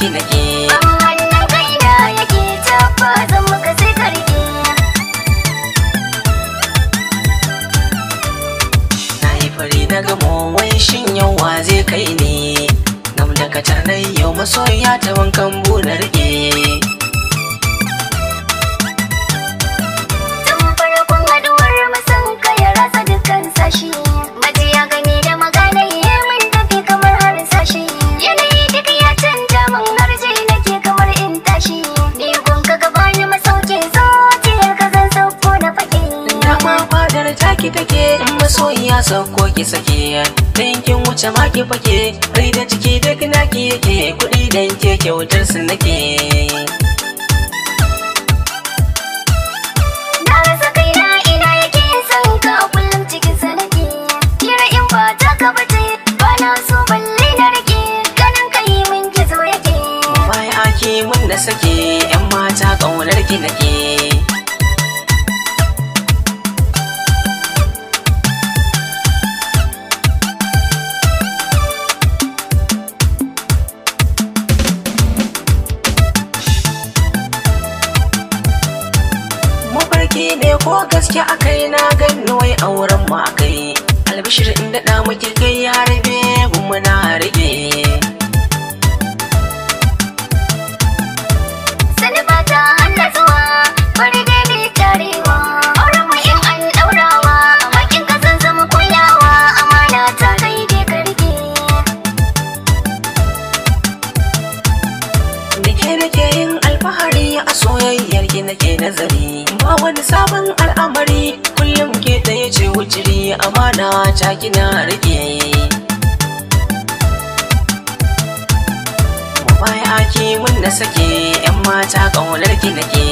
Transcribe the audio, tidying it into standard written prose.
ki nake. Hannun kaina yake tabba zan maka sai ka rike. Na yi fari na gamo wai shin yawa zai kai ne. Gam da katar na yau masoya ta wankan na rike. Tun farkon haduwar masan ka ya rasa dukkan sashi. Majiya gani da magana ya min tafi kamar har sashi. Yanayi duk ya canja min harje nake kamar in tashi. Ni gunka gaba ni masauke zuciyar ka zan sauko na fake. Dama fadar taki take in masoyiya sauko ki sake. Ɗinkin wuce ma ki fake. Rai da ciki duk naki yake. Kuɗi dan ke kyautar su nake. Na rasa kaina ina yake son ka kullum cikin sanadi. Kira in ba ta ka bace ba na so balle na rike. Ganin ka yi min gizo yake. Baya ake mun da sake. 'Yan mata ƙaunar ki nake. Mafarki ne ko gaske akai na gani wai auren mu akai. Albishir inda da muke kai ya rabe mu na rage. Sani ba ta hana zuwa bari dai bai tarewa. Auren mu in an ɗaurawa hakin ka zan zama kulawa. Amana ta kai dai ka rike. Dake nake yin alfahari a soyayyar ki nake nazari. Ba wani sabon al'amari kullum ke ɗaya ce wujiri. Amana ta kina rike. Baya ake mun da sake. 'Yan mata ƙaunar ki nake.